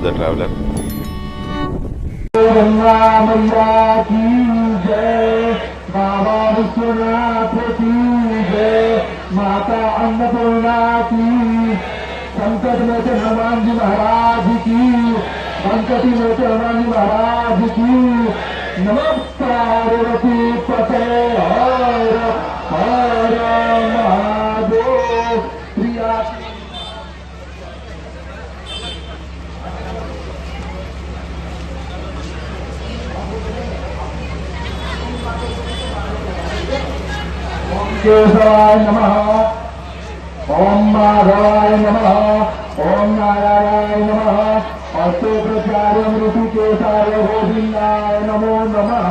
The traveller. बाबा विश्वनाथ की जय, माता अन्नपूर्णा की, संकट में से हनुमान जी महाराज की, संकटी में से हनुमान जी महाराज की. नमस्कार रति पते हर हर महादेव. प्रिया केशवाय नमः, ओम माधवाय नमः, ओम नारायणाय नमः, अष्टोपचार्यं ऋषिकेशाय गोविन्दाय नमो नमः.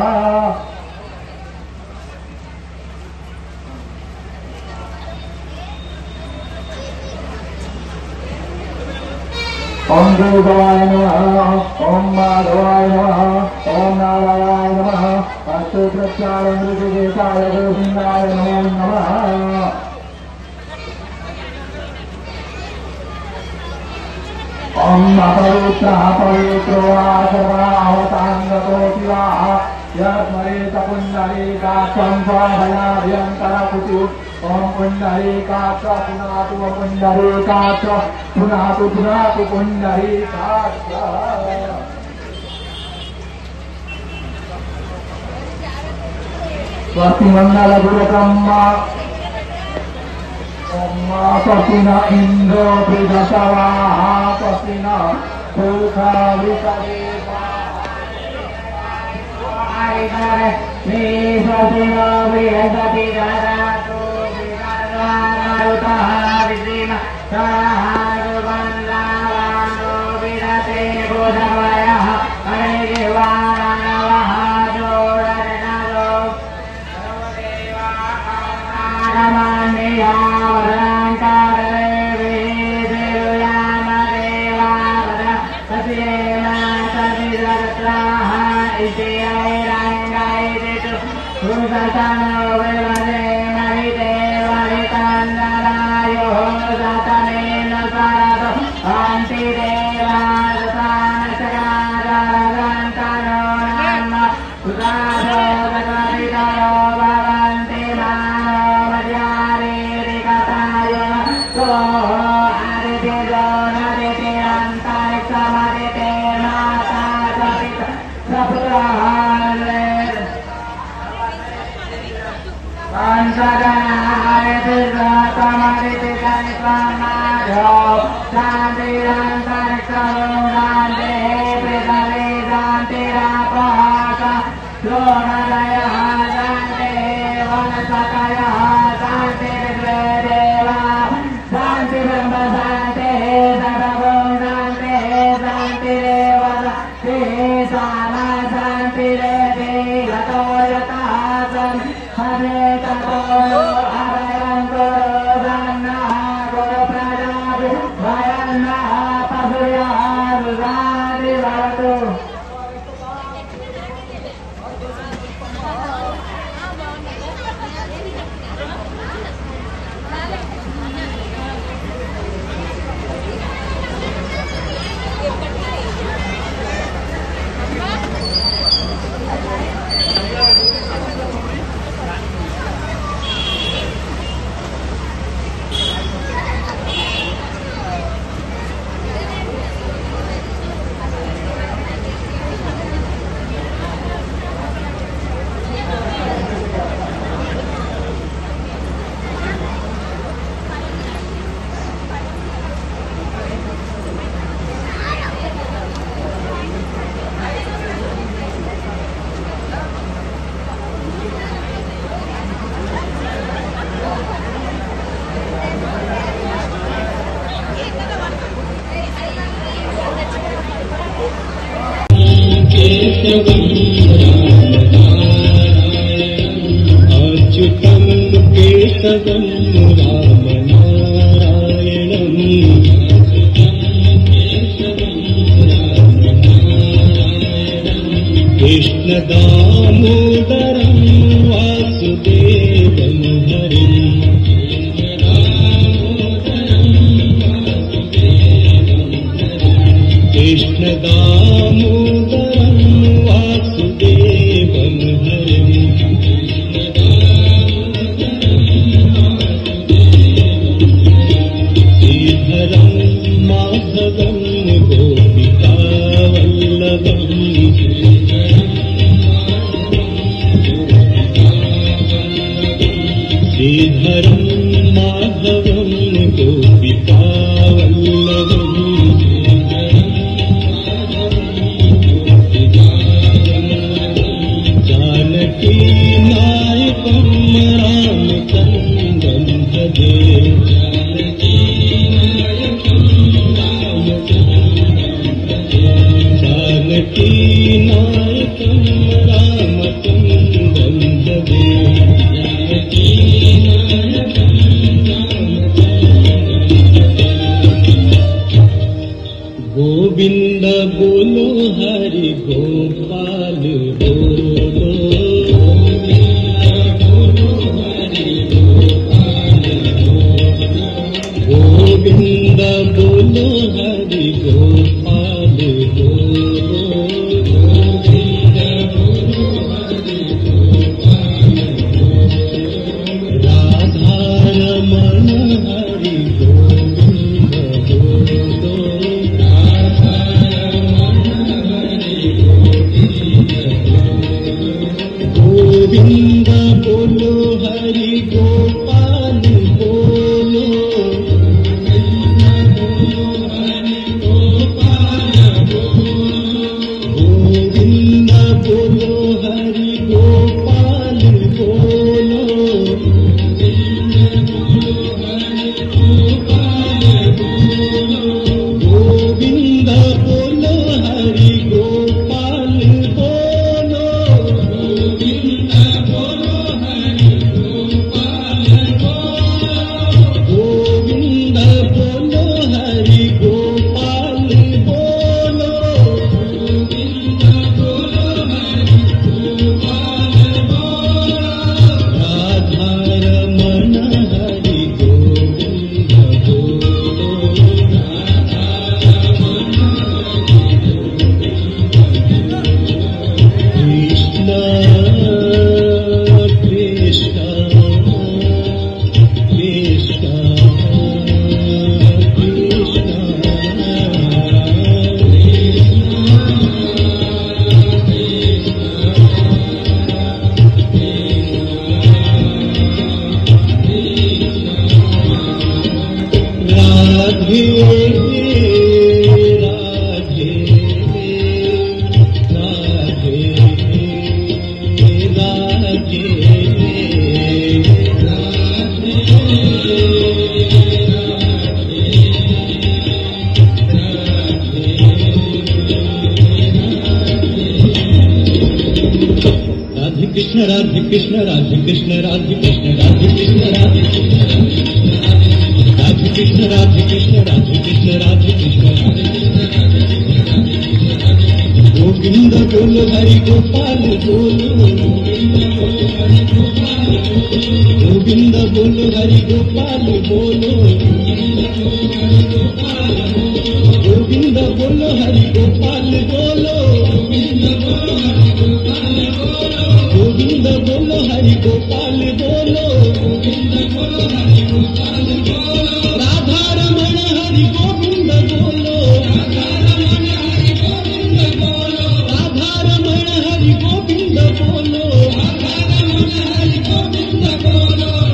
ओम देवाय नमः, ओम माधवाय नमः, ओम नारायणाय नमः, अष्टोपचार्यं ऋषिकेशाय गोविन्दाय नमो नमः. ओम पवित्रः पवित्रो वा सर्वावताङ्गतो शिवा यस्मरेत पुण्डरीकाक्षं स्वाभयाभ्यन्तरकुटि. ओम पुण्डरीकाक्ष पुनातु पुण्डरीकाक्ष पुनातु पुनातु पुण्डरीकाक्ष. स्वस्ति मंगल गुरुब्रह्मा स्वस्ति न इंद्रो बृहस्पतिः स्वस्ति न सुखा विपरीता स्वस्ति न बृहस्पतिर्ददातु विदर्भारुतः विद्रीम सराहारवन्दावानो विदते गोधवयः हरिवानवः जोडनरो सर्वदेवानामान्यः अच्युतं केशवं रामनारायणं कृष्णदामोदरं वासुदेवं हरिं कृष्ण श्रीधरं माधवं गोपिकावल्लभं जानकी नायकं रामचन्द्रं भजे जानकी नायकं रामचन्द्रं भजे गोविंद बोलो हरि गोपाल बोलो गोविंद बोलो हरि गोपाल बोलो राधा रमण हरि गोविंद बोलो गोविंद बोलो हरि गोपाल बोलो गोविंद बोलो हरि गोपाल बोलो गोविंद बोलो हरि गोपाल बोलो गोविंद बोलो हरि गोपाल बोलो राधा रमण हरि गोविंद बोलो कृष्ण कृष्ण कृष्ण राधे राधे राधे राधे कृष्ण राधे कृष्ण राधे कृष्ण राधे कृष्ण राधे कृष्ण राधे कृष्ण राधे कृष्ण राधे कृष्ण राधे कृष्ण गोविंद बोलो हरि गोपाल बोलो गोविंद बोलो हरि गोपाल बोलो गोविंद बोलो हरि गोपाल बोलो गोविंद बोलो हरि गोपाल बोलो राधा रमण हरि गोविंद बोलो राधा रमण हरि गोविंद बोलो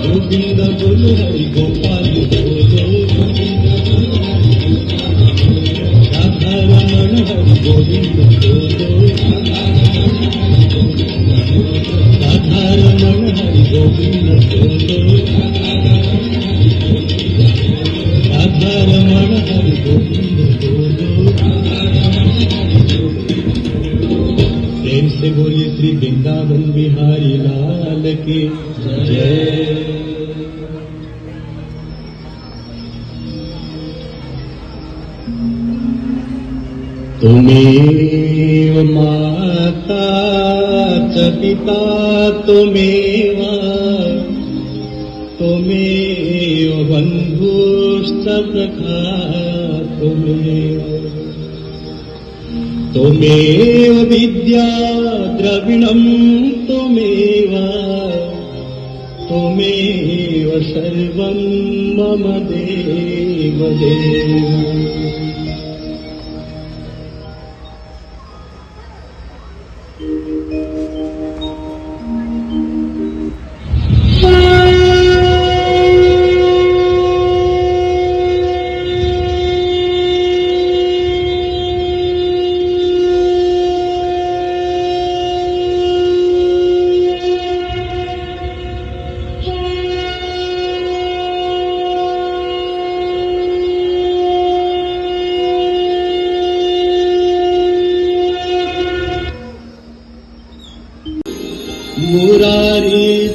गोविंद बोलो हरि गोपाल बोलो राधा रमण हरि गोविंद बोलो राधा रमण हरि गोविंद बोलो राधा रमण हरि गोविंद बोलो प्रेम से बोलिए श्री वृंदावन बिहारी लाल की जय। तुमेव माता च पिता तुमेव तुमेव बन्धुश्च सखा तुमेव विद्या द्रविणं तुमेव सर्वं मम देव देव।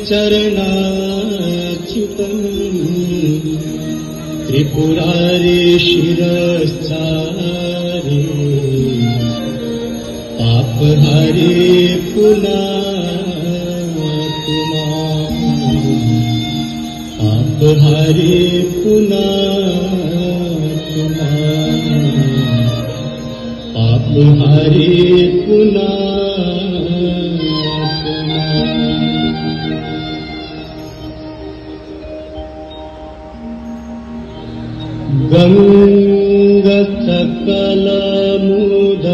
चरणाच्युतम् त्रिपुरारे शिरश्चारे पापहारे पुनातुमा पापहारे पुनातुमा पापहारे पुनातुमा। गङ्गसकलमुद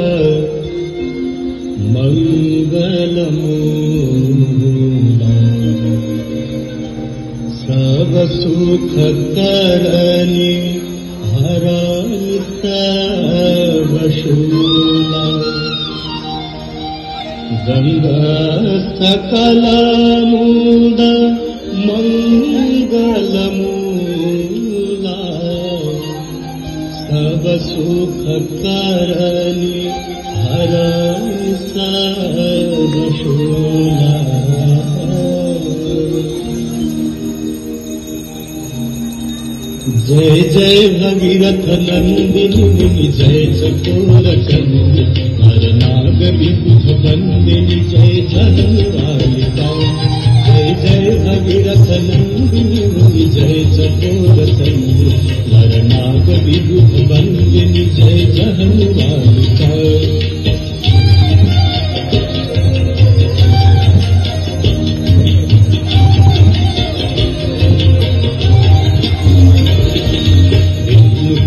मङ्गलमूला सब सुख करनी हरनि सब शूला गङ्गसकलमुद मङ्गलमूला सब सुख करनी हरनि सब शूला। जय जय भगीरथ नंदिनी जय चकोर चंद्र हर नाग विबुध बंदिनी जय जगन्नालिका। जय जय भगीरथ नंदिनी जय चकोर चंद्र हर नाग विबुध बंदिनी जय जगन्नालिका।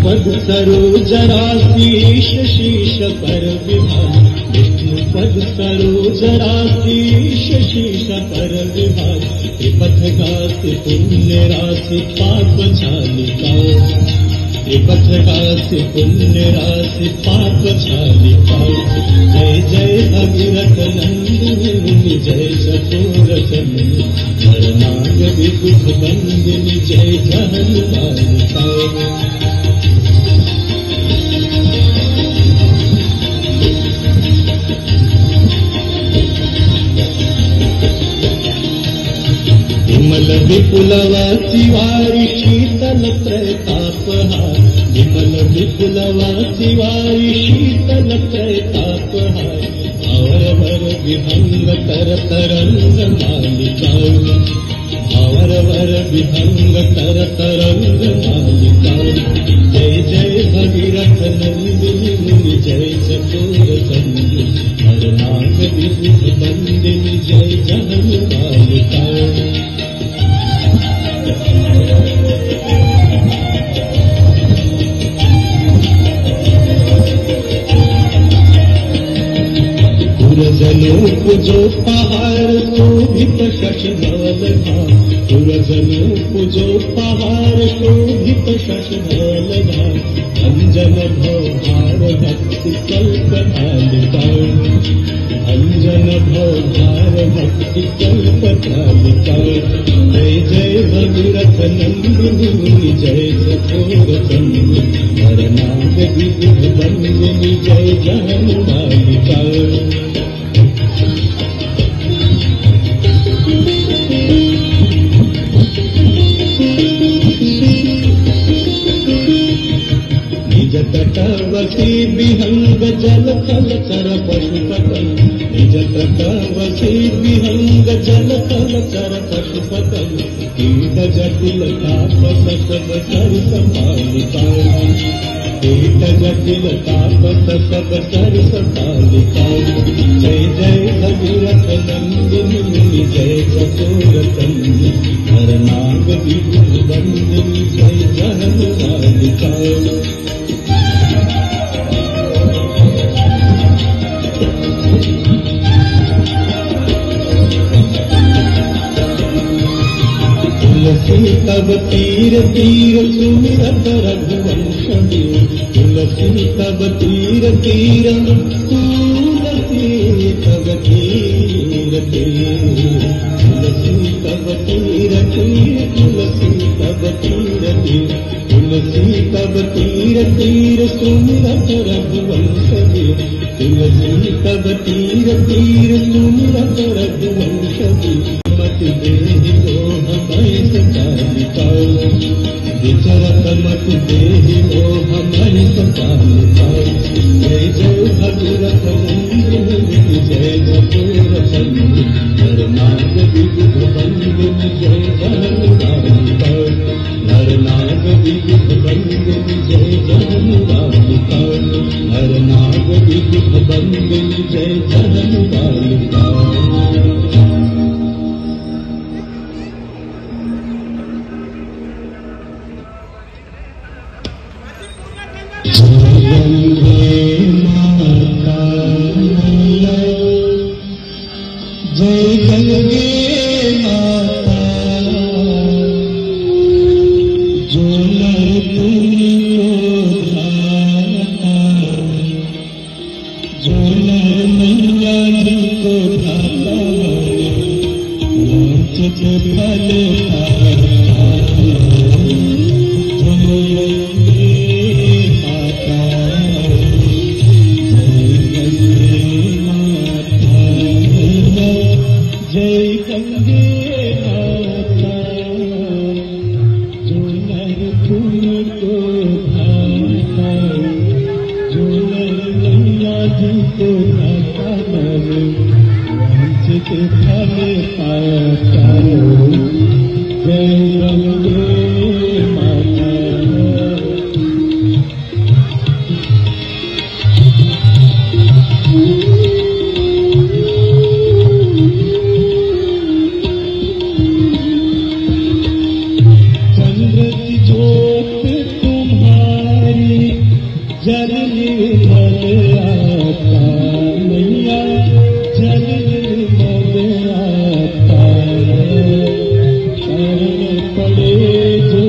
पद सरोजराशीष शीश पर विभाग विष्णु पद सरोजराशीष शीश पर विभाग त्रिपथ गाति पुण्य राशि पाप छालिका। त्रिपथ गाति पुण्य राशि पाप छालिका। जय जय भगीरथ नंदिनी जय चकोर चंद्र हर नाग विबुध बंदिनी जय जगन्नालिका। विमल विपुलवासी वारी शीतल प्रतापहार विमल विपुलवासी वारी शीतल प्रतापहार अवरवर विभंग तर तरंग मालिका। अवरवर विभंग तर तरंग मालिका। जय जय भगीरथ नंदिनी जय चकोर चंद्र हर नाग विबुध बंदिनी जय जगन्नालिका। पुरजनों पूजो पहाड़ शोभित शशधवल धाम। पुरजनों पूजो पहाड़ शोभित शशधवल धाम। अंजन भवभार भक्ति कल्पतालिका। अंजन भवभार भक्ति कल्पतालिका। जय जय भगीरथ नंदिनी जय चकोर चंद्र हर नाग विबुध बंदिनी जय जगन्नालिका। निज तटवसी विहंग जल थल चर पशुपतन। निज तटवसी विहंग जल थल चर पशुपतन। कीट जटिल ताप सब सर संभालिका। कीट जटिल ताप सब सर संभालिका। जय जय भगीरथ नंदिनी जय चकोर चंद्र हर नाग विबुध बंदिनी जय जगन्नालिका। तुलसी तब तीर तीर सुमिरत रघुवंश देव। तुलसी तब तीर तीर तुलसी तब तीर तीर। तुलसी तब तीर तीर तुलसी तब तीर तीर। तुलसी तब तीर तीर सुमिरत रघुवंश देव। तुलसी तब तीर तीर सुमिरत रघुवंशजी मत देहि मोह भय सचालिकाओ विचरत मत देहि मोह भय सचालिकाओ जय जय भगीरथ नंदिनी जय जगोर चंद्र नरनाग विविध बंदिनी जय जगन्नाथ नरनाग विविध बंदिनी जय जगन्नाथ नरनाग विविध बंदिनी जय जगन्नाथ जय गंगे माता जो नर तुमको धाता जो नर मैया जिनको धाता लांछित फल पाता जय गंगे माता जय गंगे माता जो नर तुमको धाता जो नर मैया जिनको धाता वांछित फल पाता जय गंगे माता जल निर्मल आता मैया जल निर्मल आता शरण पड़े जो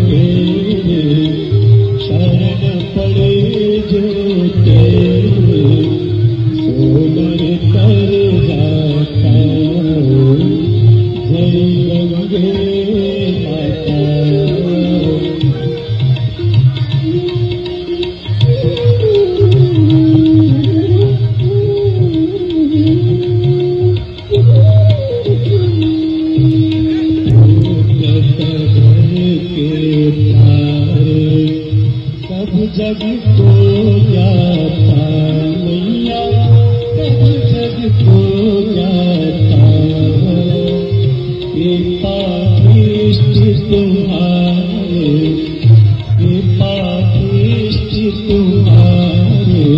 तेरे शरण पड़े जो तेरे सोनर तर जाता जय गंगे माता जग को जाता मैया सब जग को जाता कृपा दृष्टि तुम्हारे कृपा दृष्टि तुम्हारे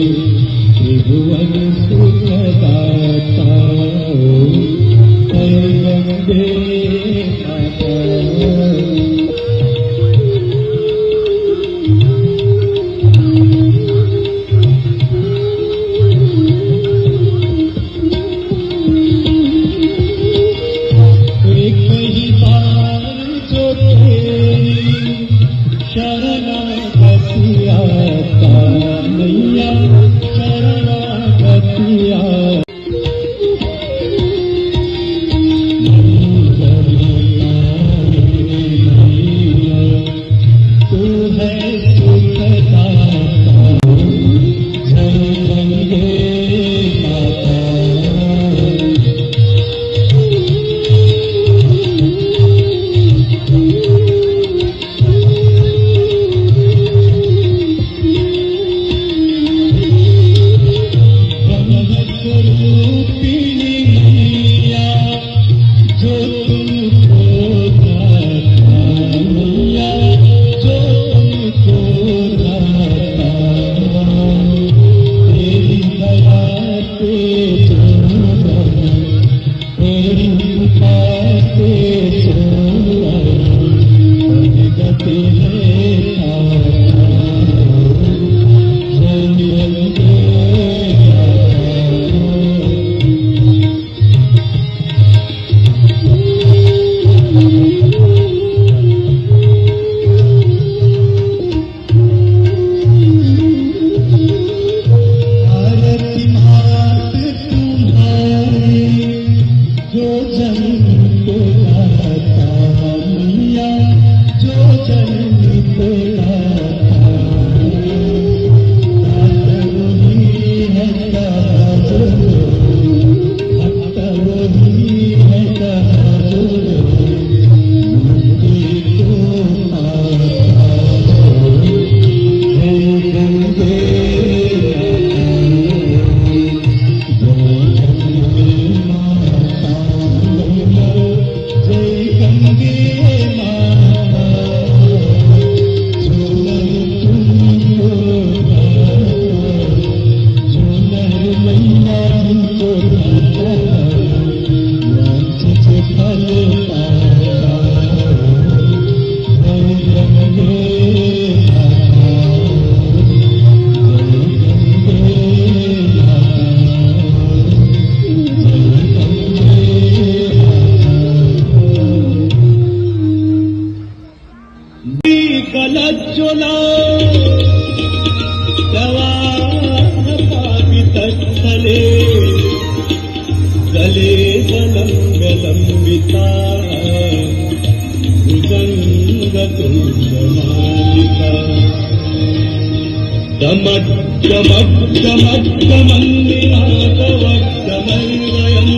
त्रिभुवन सुखदाता जय गंगे माता शरणागति आता मैया शरणागति तू है सुखदाता जय गंगे माता है रज्जुला पावितस्थले गले लंबिता भुजङ्गतुङ्गमालिका दमद्दमद्दमद्दमन्निनादवद्दमन्वयम्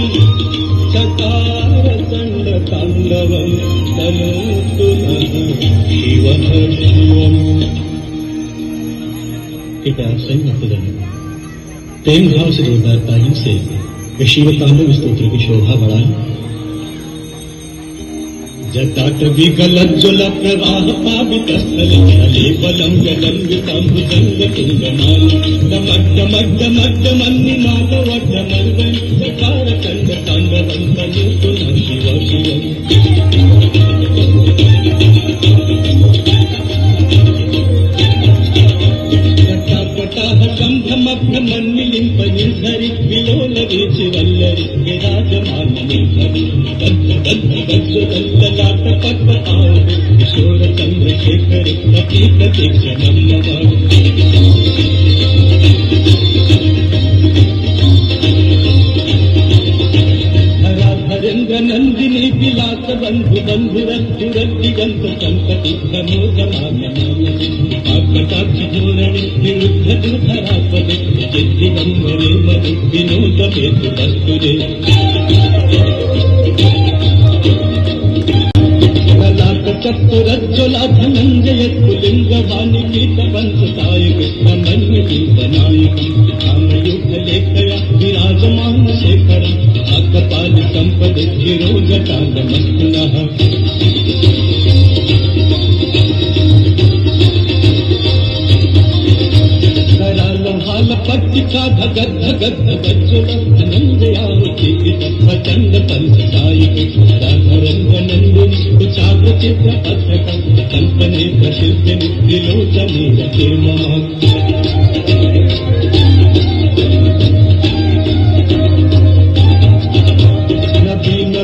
चकारचण्डताण्डवम् तनोतु नः शिवः शिवम्। कृपया संयम प्रेम भाव से जोरदार तालीम से शिव तांडव स्तोत्र की शोभा बढ़ाएं। जटाटविकलज्ज्वल प्रवाह पावितस्थल कलेवलं गलम्बितं भुजङ्गतुङ्गमाला डमड्डमड्डमड्डमन्निनादवड्डमर्वं चकारचण्डताण्डवं तनोतु नः शिवः शिवम्। सम्भ्रमभ्रमन्निलिम्पनिर्धरि विलोलवीचिवल्लरि विराजमाननिर्धरि दग्धदग्धदग्धदग्धलाटपट्ट आवृ किशोरचन्द्रशेखरि प्रतीक्षणं नमः। धराधरेन्द्रनन्दिनी विलास बन्धु बन्धुरद्धुरद्दिगन्त सम्पति प्रमोदमानमानसि आकटाक्षि धोरणि निरुद्ध दुधरापदे चिद्दिगम्बरे मधु विनोदमेतु वस्तुरे चतुरज्ज्वला धनञ्जय कुलिङ्गवाणि पीतवंशदायक ब्रह्मण्यदीपनायकम् कामयुगलेखया विराजमान शेखरम् आकपालि सम्पदि गिरोजटाङ्गमस्तु नः। पट्टिका धगद् धगद् धगज्ज्वल धनञ्जयावती प्रचण्ड पंचदायिक राधरङ्गनन्दिनि कुचाग्रचित्र पत्रकं कल्पनेत्रशिल्पिनि त्रिलोचने रते मम।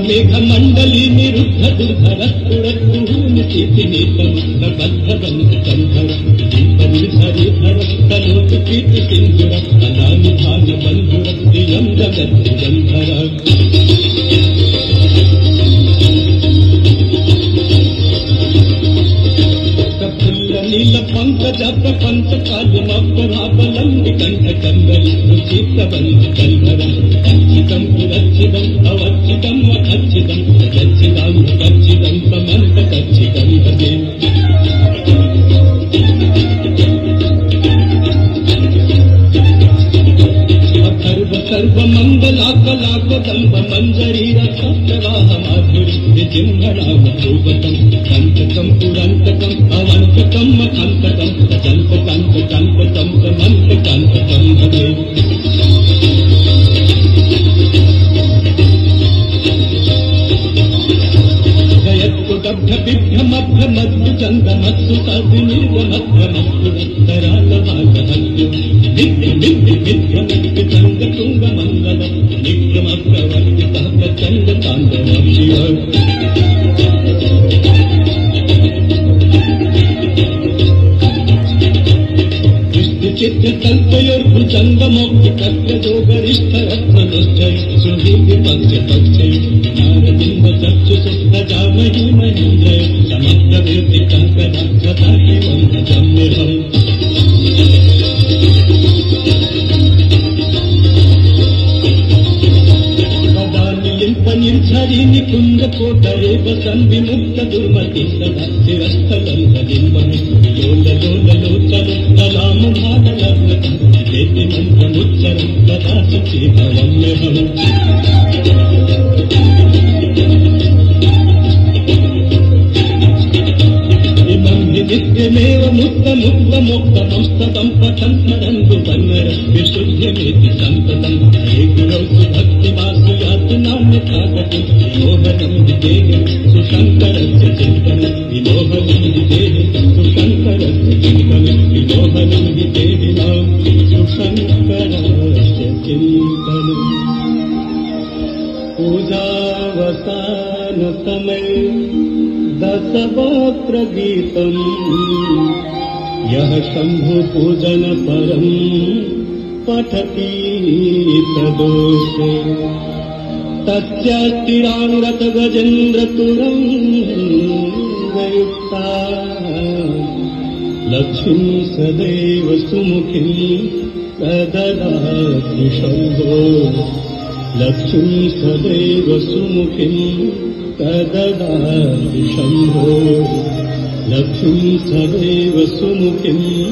मेघमण्डली निरुद्ध दुर्धरत्तुरत्तुनिशीतिनीतं प्रबद्धबन्धकन्धर दीपनिर्धरिधर तनोतु प्रीतिसिन्धुर अनानिधानबन्धुर प्रियं जगद्भुजन्धर। नीलपङ्कज प्रपञ्च कालिमपराबलम्बिकण्ठकन्दरि रुचितबन्धकन्धरम् अच्छिदं पुरच्छिदम् अवच्छिदम् अखच्छिदम् गच्छिदां गच्छिदं समन्तकच्छिदं भजे। सर्वमङ्गलाकलाकदम्ब मञ्जरीरसप्रवाहमाधुरि विजिह्वणामभूवतम् कण्टकं पुरन्तकम् अवन्तकं मखन्तकं कल्पकन्तकल्पकं समन्तकन्तकं भजे। जयत्कुटभ्यपिभ्यमभ्यमद्भु चन्द्रमत्सु सद्विनिर्गमभ्रमस्तु तरालवासहस्तु विद्यमिद्यमिद्यमिद्यचन्द्रतुङ्गमङ्गल नित्यमप्रवर्तितः प्रचण्डताण्डवं शिव। चित्रकल्पयोर्भुजङ्गमोक्तिकर्तजोगरिष्ठरत्नदुश्चै सुहृदिपक्षपक्षै नारदिन्दचक्षुषुप्रजामही महीन्द्रय समग्रवीर्तिकङ्कणं सदा शिवं भजाम्यहम्। निर्झरी निकुंज कोटरे वसन विमुक्त दुर्मति सदा शिरस्थलं भजिन्महि लोल लोल लोचन तलाम भाग लग्न वेति मंत्रमुच्चर तदा सुखी भवम्यहम्। इमं हि नित्यमेव मुक्त मुक्त मोक्तमस्ततं पठन् स्मरन्तु वन्नर विशुद्ध्यमेति सम्पदम् हे गुरौ सुभक्तिवासु यातनान्यथागति विमोहनं विदेहि सुशङ्करस्य चिन्तनं विमोहनं विदेहि सुशङ्करस्य चिन्तनं विमोहनं विदेहि मां सुशङ्करस्य चिन्तनम्। पूजावसानसमये सवक्त्रगीतम् यः शम्भुपूजन परम् पठति तदोषे तस्यास्तिरानुरत गजेन्द्रतुरम् वयुक्ता लक्ष्मीं सदैव सुमुखीं प्रददाति शम्भो लक्ष्मीं सदैव सुमुखीं प्रददाति शम्भो लक्ष्मीं सदैव सुमुखीं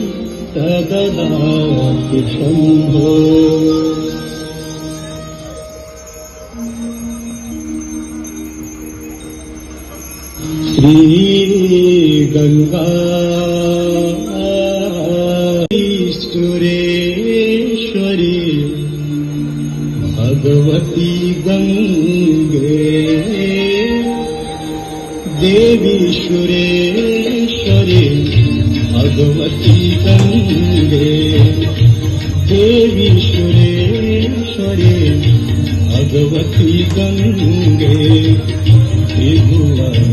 प्रददाति शम्भो श्रीगङ्गा सुरेश्वरी भगवती गङ्गे देवी सुरेश्वरी भगवती गङ्गे देवी सुरेश्वरी भगवती गङ्गे त्रिभुवन